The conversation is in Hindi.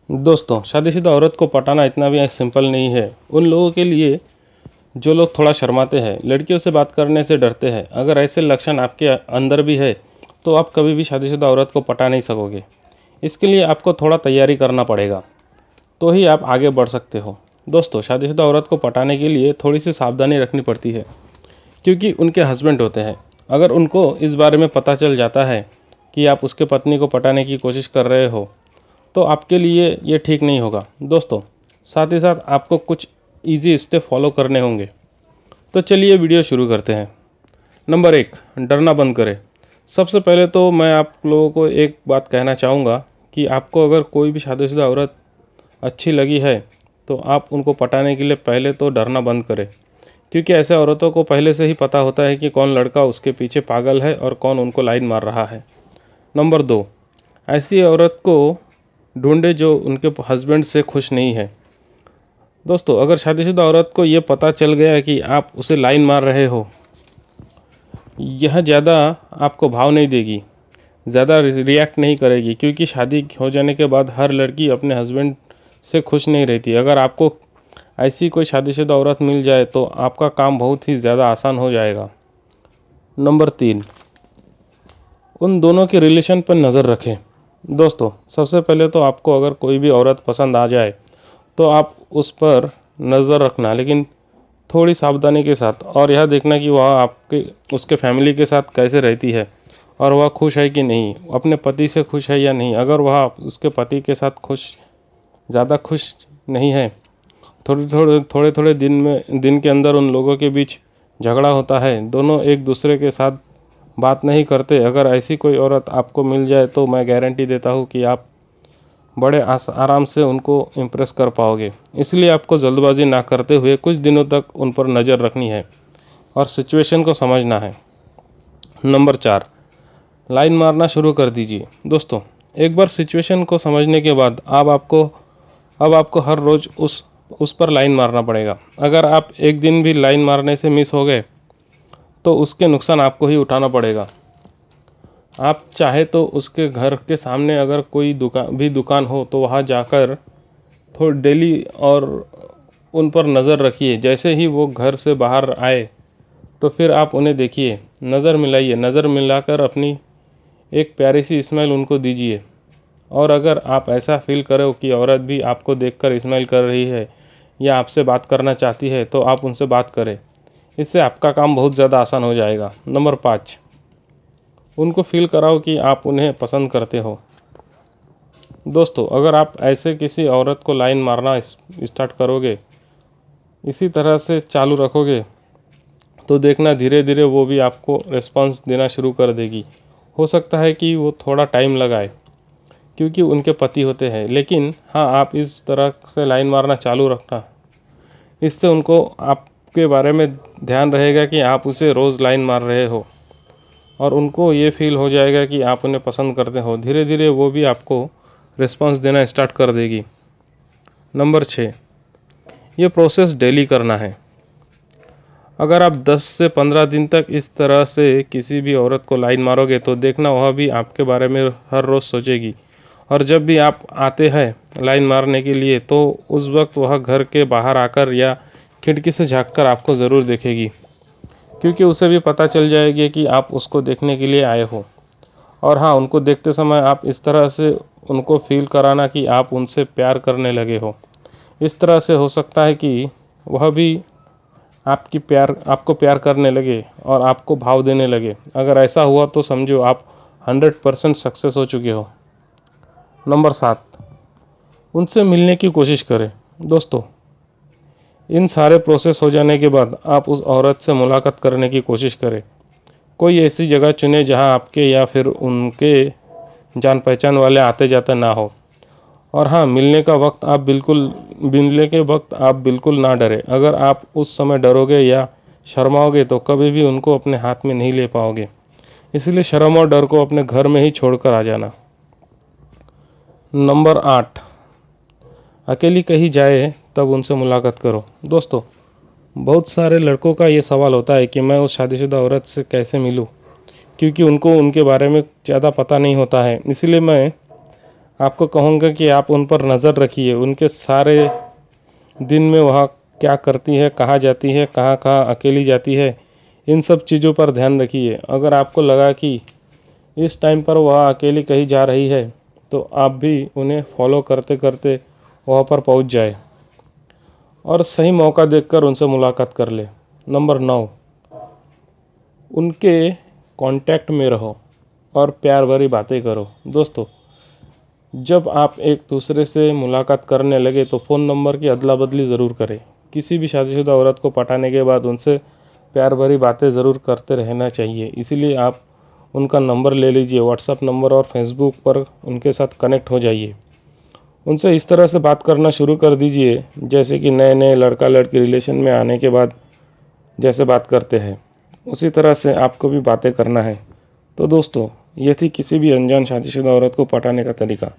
दोस्तों, शादीशुदा औरत को पटाना इतना भी सिंपल नहीं है। उन लोगों के लिए जो लोग थोड़ा शर्माते हैं, लड़कियों से बात करने से डरते हैं, अगर ऐसे लक्षण आपके अंदर भी है तो आप कभी भी शादीशुदा औरत को पटा नहीं सकोगे। इसके लिए आपको थोड़ा तैयारी करना पड़ेगा, तो ही आप आगे बढ़ सकते हो। दोस्तों, शादीशुदा औरत को पटाने के लिए थोड़ी सी सावधानी रखनी पड़ती है, क्योंकि उनके हस्बैंड होते हैं। अगर उनको इस बारे में पता चल जाता है कि आप उसके पत्नी को पटाने की कोशिश कर रहे हो, तो आपके लिए ये ठीक नहीं होगा। दोस्तों, साथ ही साथ आपको कुछ इजी स्टेप फॉलो करने होंगे। तो चलिए वीडियो शुरू करते हैं। नंबर 1, डरना बंद करें। सबसे पहले तो मैं आप लोगों को एक बात कहना चाहूँगा कि आपको अगर कोई भी शादीशुदा औरत अच्छी लगी है तो आप उनको पटाने के लिए पहले तो डरना बंद करें, क्योंकि ऐसे औरतों को पहले से ही पता होता है कि कौन लड़का उसके पीछे पागल है और कौन उनको लाइन मार रहा है। नंबर 2, ऐसी औरत को ढूंढे जो उनके हस्बैंड से खुश नहीं है। दोस्तों, अगर शादीशुदा औरत को ये पता चल गया कि आप उसे लाइन मार रहे हो, यह ज़्यादा आपको भाव नहीं देगी, ज़्यादा रिएक्ट नहीं करेगी, क्योंकि शादी हो जाने के बाद हर लड़की अपने हस्बैंड से खुश नहीं रहती। अगर आपको ऐसी कोई शादीशुदा औरत मिल जाए तो आपका काम बहुत ही ज़्यादा आसान हो जाएगा। नंबर 3, उन दोनों के रिलेशन पर नज़र रखें। दोस्तों, सबसे पहले तो आपको अगर कोई भी औरत पसंद आ जाए तो आप उस पर नज़र रखना, लेकिन थोड़ी सावधानी के साथ, और यह देखना कि वह आपके उसके फैमिली के साथ कैसे रहती है और वह खुश है कि नहीं, अपने पति से खुश है या नहीं। अगर वह उसके पति के साथ ज़्यादा खुश नहीं है, थोड़े थोड़े दिन के अंदर उन लोगों के बीच झगड़ा होता है, दोनों एक दूसरे के साथ बात नहीं करते, अगर ऐसी कोई औरत आपको मिल जाए तो मैं गारंटी देता हूँ कि आप बड़े आराम से उनको इम्प्रेस कर पाओगे। इसलिए आपको जल्दबाजी ना करते हुए कुछ दिनों तक उन पर नज़र रखनी है और सिचुएशन को समझना है। नंबर 4, लाइन मारना शुरू कर दीजिए। दोस्तों, एक बार सिचुएशन को समझने के बाद अब आपको हर रोज़ उस पर लाइन मारना पड़ेगा। अगर आप एक दिन भी लाइन मारने से मिस हो गए तो उसके नुकसान आपको ही उठाना पड़ेगा। आप चाहे तो उसके घर के सामने अगर कोई दुकान हो तो वहाँ जाकर थोड़ी डेली और उन पर नज़र रखिए। जैसे ही वो घर से बाहर आए तो फिर आप उन्हें देखिए, नज़र मिलाइए, नज़र मिलाकर अपनी एक प्यारी सी स्माइल उनको दीजिए। और अगर आप ऐसा फील करो कि औरत भी आपको देखकर स्माइल कर रही है या आपसे बात करना चाहती है तो आप उनसे बात करें। इससे आपका काम बहुत ज़्यादा आसान हो जाएगा। नंबर 5, उनको फील कराओ कि आप उन्हें पसंद करते हो। दोस्तों, अगर आप ऐसे किसी औरत को लाइन मारना स्टार्ट करोगे, इसी तरह से चालू रखोगे, तो देखना धीरे धीरे वो भी आपको रिस्पॉन्स देना शुरू कर देगी। हो सकता है कि वो थोड़ा टाइम लगाए, क्योंकि उनके पति होते हैं, लेकिन हाँ, आप इस तरह से लाइन मारना चालू रखना। इससे उनको आपके बारे में ध्यान रहेगा कि आप उसे रोज़ लाइन मार रहे हो, और उनको ये फील हो जाएगा कि आप उन्हें पसंद करते हो। धीरे धीरे वो भी आपको रिस्पॉन्स देना स्टार्ट कर देगी। नंबर 6, ये प्रोसेस डेली करना है। अगर आप 10 से 15 दिन तक इस तरह से किसी भी औरत को लाइन मारोगे तो देखना वह भी आपके बारे में हर रोज़ सोचेगी, और जब भी आप आते हैं लाइन मारने के लिए तो उस वक्त वह घर के बाहर आकर या खिड़की से झांककर आपको ज़रूर देखेगी, क्योंकि उसे भी पता चल जाएगी कि आप उसको देखने के लिए आए हो। और हाँ, उनको देखते समय आप इस तरह से उनको फील कराना कि आप उनसे प्यार करने लगे हो। इस तरह से हो सकता है कि वह भी आपको प्यार करने लगे और आपको भाव देने लगे। अगर ऐसा हुआ तो समझो आप 100% सक्सेस हो चुके हो। नंबर 7, उनसे मिलने की कोशिश करें। दोस्तों, इन सारे प्रोसेस हो जाने के बाद आप उस औरत से मुलाकात करने की कोशिश करें। कोई ऐसी जगह चुनें जहां आपके या फिर उनके जान पहचान वाले आते जाते ना हो। और हाँ, मिलने के वक्त आप बिल्कुल ना डरें। अगर आप उस समय डरोगे या शर्माओगे तो कभी भी उनको अपने हाथ में नहीं ले पाओगे। इसलिए शर्म और डर को अपने घर में ही छोड़कर आ जाना। नंबर 8, अकेली कहीं जाए तब उनसे मुलाकात करो। दोस्तों, बहुत सारे लड़कों का ये सवाल होता है कि मैं उस शादीशुदा औरत से कैसे मिलूं, क्योंकि उनको उनके बारे में ज़्यादा पता नहीं होता है। इसलिए मैं आपको कहूँगा कि आप उन पर नज़र रखिए, उनके सारे दिन में वह क्या करती है, कहाँ जाती है, कहाँ कहाँ अकेली जाती है, इन सब चीज़ों पर ध्यान रखिए। अगर आपको लगा कि इस टाइम पर वह अकेली कहीं जा रही है तो आप भी उन्हें फॉलो करते करते वहाँ पर पहुँच जाए और सही मौका देखकर उनसे मुलाकात कर ले। नंबर 9, उनके कांटेक्ट में रहो और प्यार भरी बातें करो। दोस्तों, जब आप एक दूसरे से मुलाकात करने लगे तो फ़ोन नंबर की अदला बदली ज़रूर करें। किसी भी शादीशुदा औरत को पटाने के बाद उनसे प्यार भरी बातें ज़रूर करते रहना चाहिए। इसीलिए आप उनका नंबर ले लीजिए, व्हाट्सएप नंबर और फेसबुक पर उनके साथ कनेक्ट हो जाइए। उनसे इस तरह से बात करना शुरू कर दीजिए जैसे कि नए नए लड़का लड़की रिलेशन में आने के बाद जैसे बात करते हैं, उसी तरह से आपको भी बातें करना है। तो दोस्तों, ये थी किसी भी अनजान शादीशुदा औरत को पटाने का तरीका।